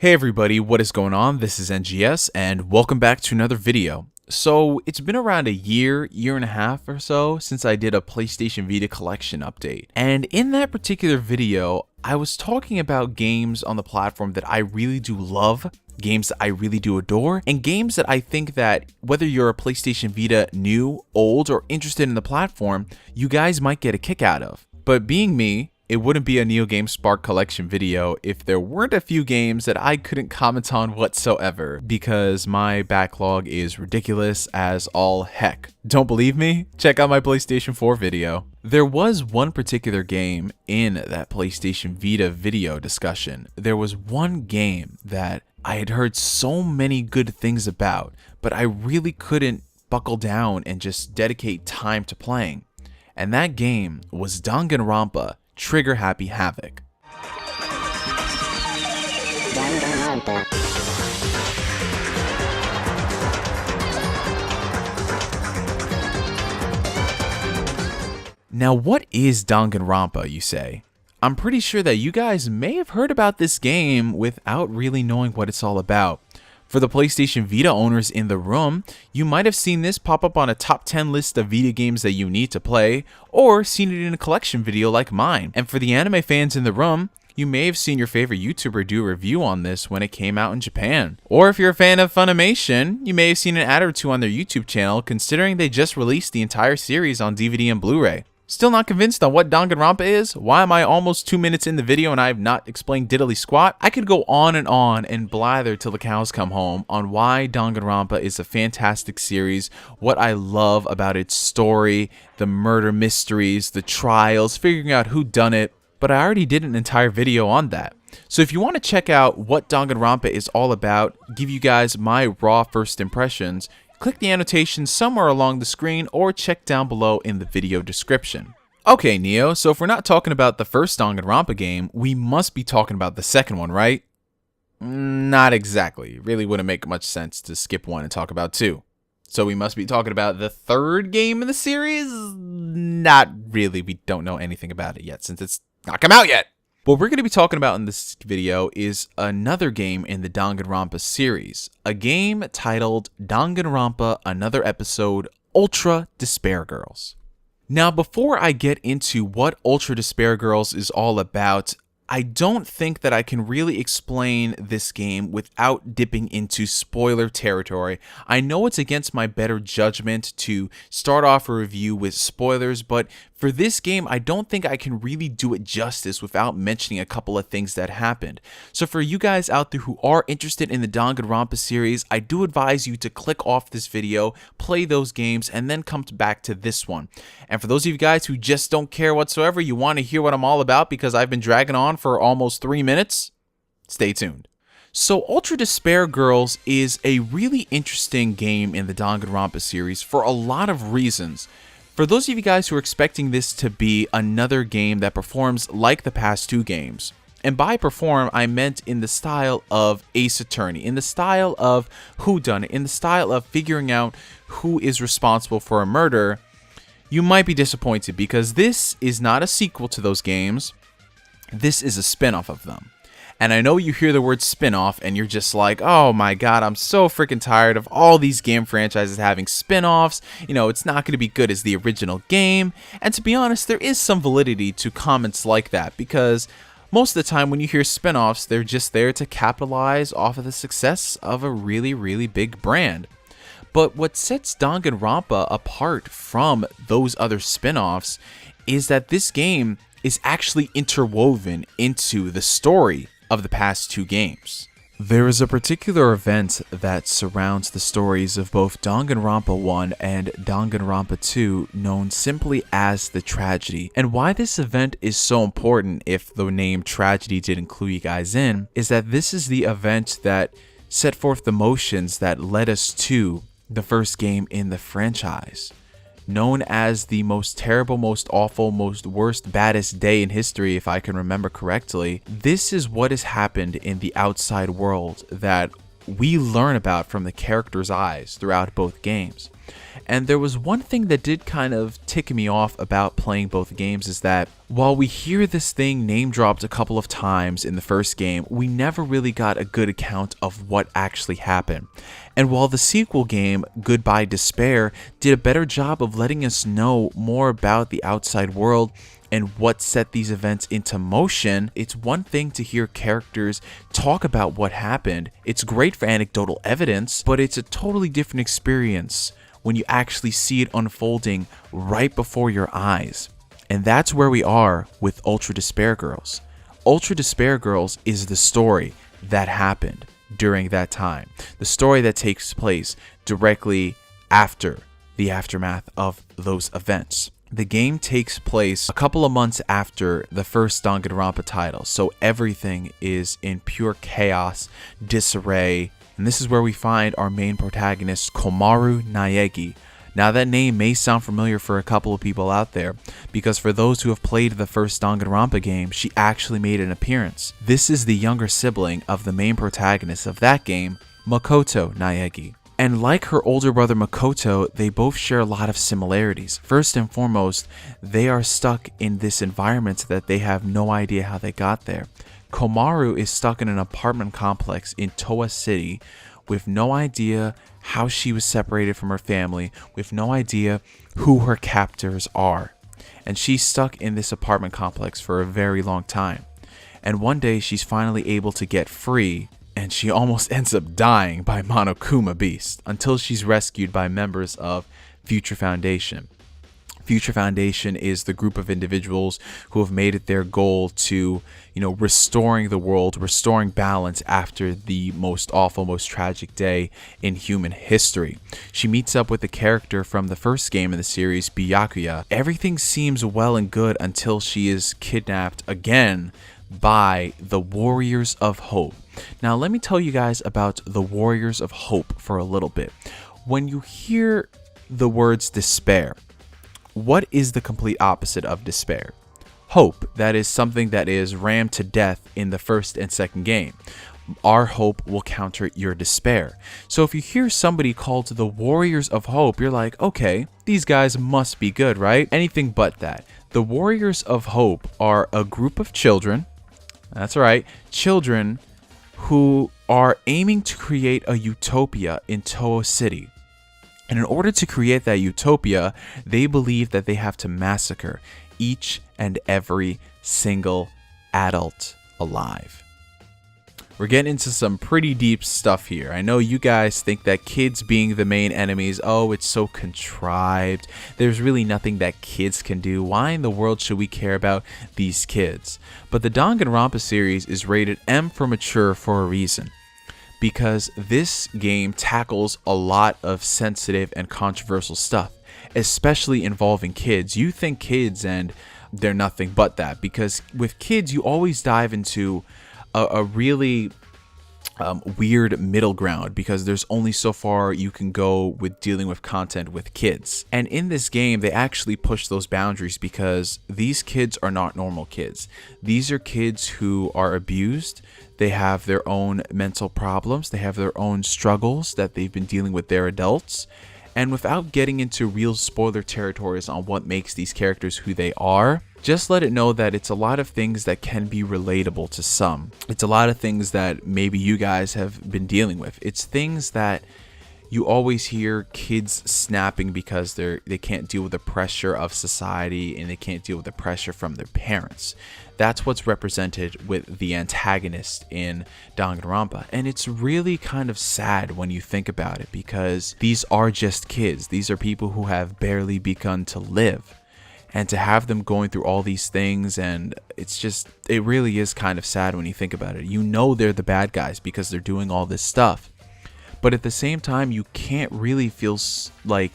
Hey everybody, what is going on? This is NGS and welcome back to another video. So it's been around a year and a half or so since I did a PlayStation Vita collection update. And in that particular video, I was talking about games on the platform that I really do love, games that I really do adore, and games that I think that whether you're a PlayStation Vita new, old, or interested in the platform, you guys might get a kick out of. But being me, it wouldn't be a Neo Game Spark collection video if there weren't a few games that I couldn't comment on whatsoever, because my backlog is ridiculous as all heck. Don't believe me? Check out my PlayStation 4 video. There was one particular game in that PlayStation Vita video discussion. There was one game that I had heard so many good things about, but I really couldn't buckle down and just dedicate time to playing. And that game was Danganronpa Trigger Happy Havoc. Danganronpa. Now, what is Danganronpa, you say? I'm pretty sure that you guys may have heard about this game without really knowing what it's all about. For the PlayStation Vita owners in the room, you might have seen this pop up on a top 10 list of Vita games that you need to play, or seen it in a collection video like mine. And for the anime fans in the room, you may have seen your favorite YouTuber do a review on this when it came out in Japan. Or if you're a fan of Funimation, you may have seen an ad or two on their YouTube channel, considering they just released the entire series on DVD and Blu-ray. Still not convinced on what Danganronpa is? Why am I almost 2 minutes in the video and I have not explained diddly squat? I could go on and blather till the cows come home on why Danganronpa is a fantastic series, what I love about its story, the murder mysteries, the trials, figuring out who done it, but I already did an entire video on that. So if you want to check out what Danganronpa is all about, give you guys my raw first impressions, click the annotation somewhere along the screen or check down below in the video description. Okay, Neo, so if we're not talking about the first Danganronpa game, we must be talking about the second one, right? Not exactly. Really wouldn't make much sense to skip one and talk about two. So we must be talking about the third game in the series? Not really. We don't know anything about it yet since it's not come out yet. What we're going to be talking about in this video is another game in the Danganronpa series, a game titled Danganronpa Another Episode, Ultra Despair Girls. Now, before I get into what Ultra Despair Girls is all about, I don't think that I can really explain this game without dipping into spoiler territory. I know it's against my better judgment to start off a review with spoilers, but for this game, I don't think I can really do it justice without mentioning a couple of things that happened. So for you guys out there who are interested in the Danganronpa series, I do advise you to click off this video, play those games, and then come back to this one. And for those of you guys who just don't care whatsoever, you want to hear what I'm all about because I've been dragging on for almost 3 minutes, stay tuned. So Ultra Despair Girls is a really interesting game in the Danganronpa series for a lot of reasons. For those of you guys who are expecting this to be another game that performs like the past two games, and by perform, I meant in the style of Ace Attorney, in the style of whodunit, in the style of figuring out who is responsible for a murder, you might be disappointed because this is not a sequel to those games. This is a spin-off of them. And I know you hear the word spin-off and you're just like, oh my god, I'm so freaking tired of all these game franchises having spin-offs. You know, it's not going to be good as the original game. And to be honest, there is some validity to comments like that because most of the time when you hear spin-offs, they're just there to capitalize off of the success of a really, really big brand. But what sets Danganronpa apart from those other spin-offs is that this game is actually interwoven into the story of the past two games. There is a particular event that surrounds the stories of both Danganronpa 1 and Danganronpa 2 known simply as the Tragedy. And why this event is so important, if the name Tragedy didn't clue you guys in, is that this is the event that set forth the motions that led us to the first game in the franchise. Known as the most terrible, most awful, most worst, baddest day in history, if I can remember correctly, this is what has happened in the outside world that we learn about from the character's eyes throughout both games. And there was one thing that did kind of tick me off about playing both games, is that while we hear this thing name dropped a couple of times in the first game, we never really got a good account of what actually happened. And while the sequel game, Goodbye Despair, did a better job of letting us know more about the outside world and what set these events into motion, it's one thing to hear characters talk about what happened. It's great for anecdotal evidence, but it's a totally different experience when you actually see it unfolding right before your eyes. And that's where we are with Ultra Despair Girls. Ultra Despair Girls is the story that happened during that time. The story that takes place directly after the aftermath of those events. The game takes place a couple of months after the first Danganronpa title, so everything is in pure chaos, disarray, and this is where we find our main protagonist, Komaru Naegi. Now that name may sound familiar for a couple of people out there, because for those who have played the first Danganronpa game, she actually made an appearance. This is the younger sibling of the main protagonist of that game, Makoto Naegi. And like her older brother Makoto, they both share a lot of similarities. First and foremost, they are stuck in this environment that they have no idea how they got there. Komaru is stuck in an apartment complex in Toa City with no idea how she was separated from her family, with no idea who her captors are. And she's stuck in this apartment complex for a very long time. And one day she's finally able to get free, and she almost ends up dying by Monokuma Beast until she's rescued by members of Future Foundation. Future Foundation is the group of individuals who have made it their goal to, restoring the world, restoring balance after the most awful, most tragic day in human history. She meets up with the character from the first game in the series, Byakuya. Everything seems well and good until she is kidnapped again by the Warriors of Hope. Now, let me tell you guys about the Warriors of Hope for a little bit. When you hear the words despair, what is the complete opposite of despair? Hope. That is something that is rammed to death in the first and second game. Our hope will counter your despair. So if you hear somebody called the Warriors of Hope, you're like, okay, these guys must be good, right? Anything but that. The Warriors of Hope are a group of children, that's right, children who are aiming to create a utopia in Toa City. And in order to create that utopia, they believe that they have to massacre each and every single adult alive. We're getting into some pretty deep stuff here. I know you guys think that kids being the main enemies, oh, it's so contrived. There's really nothing that kids can do. Why in the world should we care about these kids? But the Danganronpa series is rated M for mature for a reason. Because this game tackles a lot of sensitive and controversial stuff, especially involving kids. You think kids and they're nothing but that, because with kids you always dive into a really weird middle ground, because there's only so far you can go with dealing with content with kids. And in this game they actually push those boundaries, because these kids are not normal kids. These are kids who are abused. They have their own mental problems. They have their own struggles that they've been dealing with their adults. And without getting into real spoiler territories on what makes these characters who they are, just let it know that it's a lot of things that can be relatable to some. It's a lot of things that maybe you guys have been dealing with. It's things that you always hear kids snapping because they can't deal with the pressure of society and they can't deal with the pressure from their parents. That's what's represented with the antagonist in Danganronpa. And it's really kind of sad when you think about it, because these are just kids. These are people who have barely begun to live. And to have them going through all these things, and it really is kind of sad when you think about it. You know they're the bad guys because they're doing all this stuff. But at the same time, you can't really feel like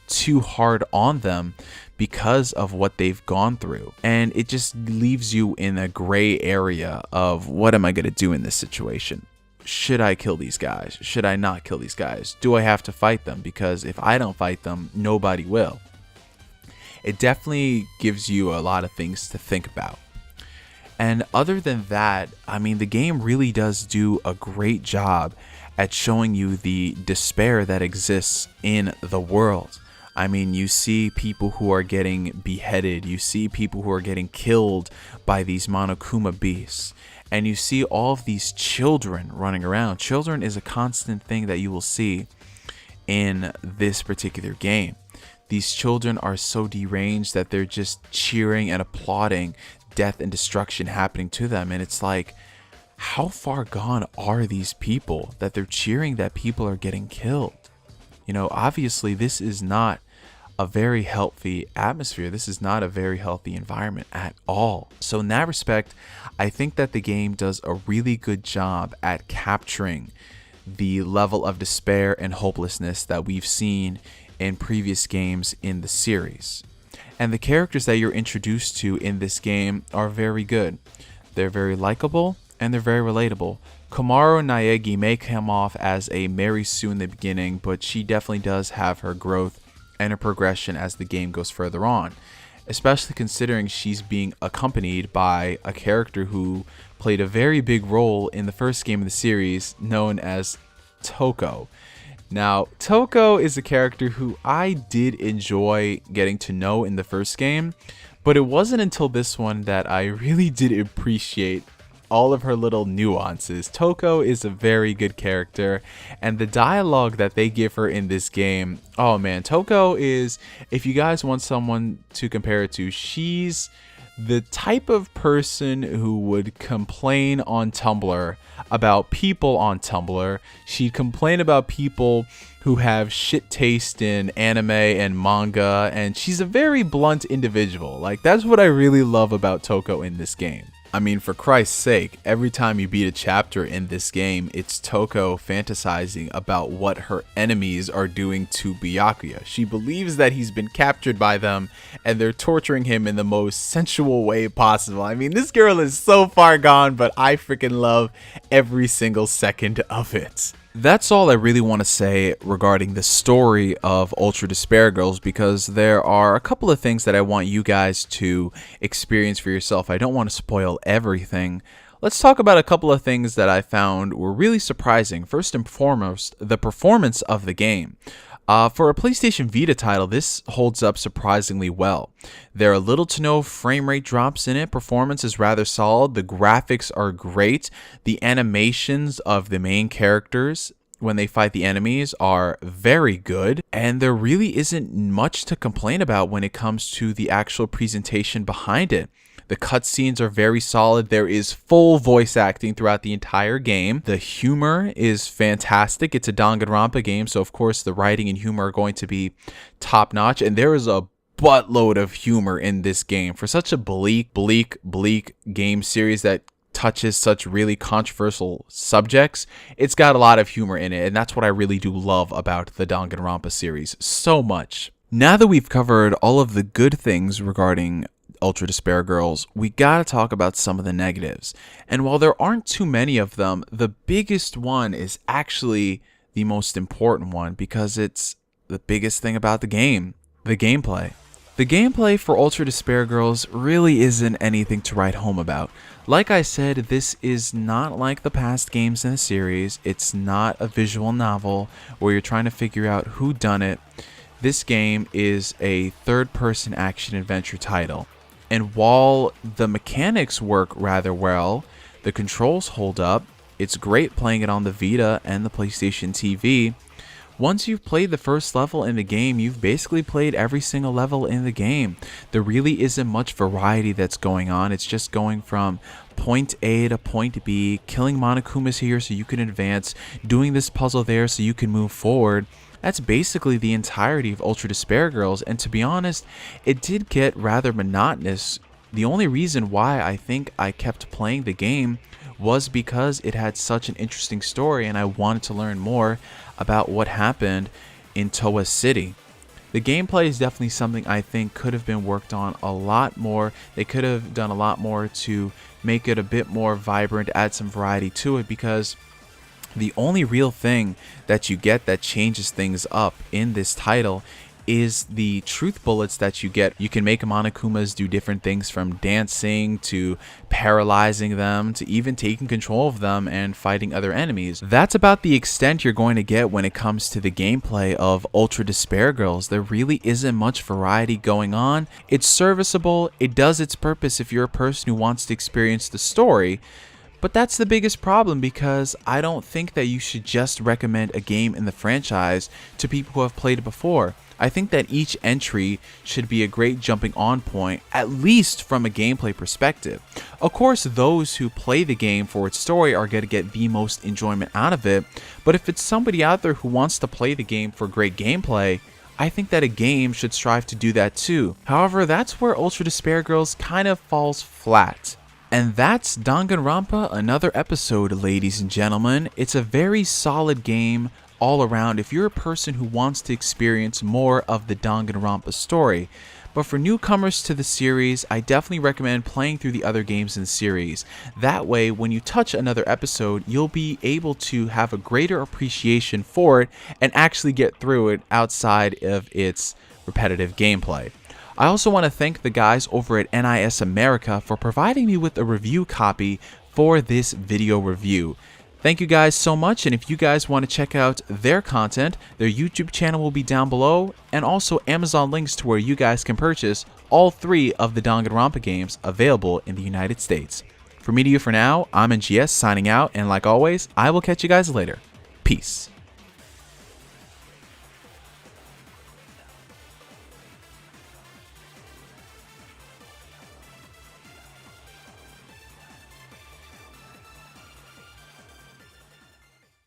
too hard on them because of what they've gone through. And it just leaves you in a gray area of, what am I going to do in this situation? Should I kill these guys? Should I not kill these guys? Do I have to fight them? Because if I don't fight them, nobody will. It definitely gives you a lot of things to think about. And other than that, I mean, the game really does do a great job at showing you the despair that exists in the world. I mean, you see people who are getting beheaded, you see people who are getting killed by these Monokuma beasts, and you see all of these children running around. Children is a constant thing that you will see in this particular game. These children are so deranged that they're just cheering and applauding death and destruction happening to them, and it's like, how far gone are these people that they're cheering that people are getting killed? You know, obviously this is not a very healthy atmosphere. This is not a very healthy environment at all. So in that respect, I think that the game does a really good job at capturing the level of despair and hopelessness that we've seen in previous games in the series. And the characters that you're introduced to in this game are very good. They're very likable and they're very relatable. Komaru Naegi may come off as a Mary Sue in the beginning, but she definitely does have her growth and her progression as the game goes further on, especially considering she's being accompanied by a character who played a very big role in the first game of the series, known as Toko. Now, Toko is a character who I did enjoy getting to know in the first game, but it wasn't until this one that I really did appreciate all of her little nuances. Toko is a very good character, and the dialogue that they give her in this game, oh man, Toko is, if you guys want someone to compare it to, she's the type of person who would complain on Tumblr about people on Tumblr. She'd complain about people who have shit taste in anime and manga, and she's a very blunt individual. Like, that's what I really love about Toko in this game. I mean, for Christ's sake, every time you beat a chapter in this game, it's Toko fantasizing about what her enemies are doing to Byakuya. She believes that he's been captured by them and they're torturing him in the most sensual way possible. I mean, this girl is so far gone, but I freaking love every single second of it. That's all I really want to say regarding the story of Ultra Despair Girls, because there are a couple of things that I want you guys to experience for yourself. I don't want to spoil everything. Let's talk about a couple of things that I found were really surprising. First and foremost, the performance of the game. For a PlayStation Vita title, this holds up surprisingly well. There are little to no frame rate drops in it. Performance is rather solid. The graphics are great. The animations of the main characters when they fight the enemies are very good. And there really isn't much to complain about when it comes to the actual presentation behind it. The cutscenes are very solid. There is full voice acting throughout the entire game. The humor is fantastic. It's a Danganronpa game, so of course the writing and humor are going to be top notch. And there is a buttload of humor in this game. For such a bleak game series that touches such really controversial subjects, it's got a lot of humor in it. And that's what I really do love about the Danganronpa series so much. Now that we've covered all of the good things regarding Ultra Despair Girls, we gotta talk about some of the negatives. And while there aren't too many of them, the biggest one is actually the most important one because it's the biggest thing about the game: the gameplay. The gameplay for Ultra Despair Girls really isn't anything to write home about. Like I said, this is not like the past games in the series. It's not a visual novel where you're trying to figure out who done it. This game is a third-person action-adventure title. And while the mechanics work rather well, the controls hold up, it's great playing it on the Vita and the PlayStation TV. Once you've played the first level in the game, you've basically played every single level in the game. There really isn't much variety that's going on. It's just going from point A to point B, killing Monokumas here so you can advance, doing this puzzle there so you can move forward. That's basically the entirety of Ultra Despair Girls, and to be honest, it did get rather monotonous. The only reason why I think I kept playing the game was because it had such an interesting story and I wanted to learn more about what happened in Towa City. The gameplay is definitely something I think could have been worked on a lot more. They could have done a lot more to make it a bit more vibrant, add some variety to it, because the only real thing that you get that changes things up in this title is the truth bullets that you get. You can make Monokumas do different things, from dancing to paralyzing them to even taking control of them and fighting other enemies. That's about the extent you're going to get when it comes to the gameplay of Ultra Despair Girls. There really isn't much variety going on. It's serviceable, it does its purpose if you're a person who wants to experience the story. But that's the biggest problem, because I don't think that you should just recommend a game in the franchise to people who have played it before. I think that each entry should be a great jumping on point, at least from a gameplay perspective. Of course, those who play the game for its story are going to get the most enjoyment out of it, but if it's somebody out there who wants to play the game for great gameplay, I think that a game should strive to do that too. However, that's where Ultra Despair Girls kind of falls flat. And that's Danganronpa, another episode, ladies and gentlemen. It's a very solid game all around if you're a person who wants to experience more of the Danganronpa story. But for newcomers to the series, I definitely recommend playing through the other games in the series. That way, when you touch another episode, you'll be able to have a greater appreciation for it and actually get through it outside of its repetitive gameplay. I also want to thank the guys over at NIS America for providing me with a review copy for this video review. Thank you guys so much, and if you guys want to check out their content, their YouTube channel will be down below, and also Amazon links to where you guys can purchase all 3 of the Danganronpa games available in the United States. For me to you for now, I'm NGS signing out, and like always, I will catch you guys later. Peace.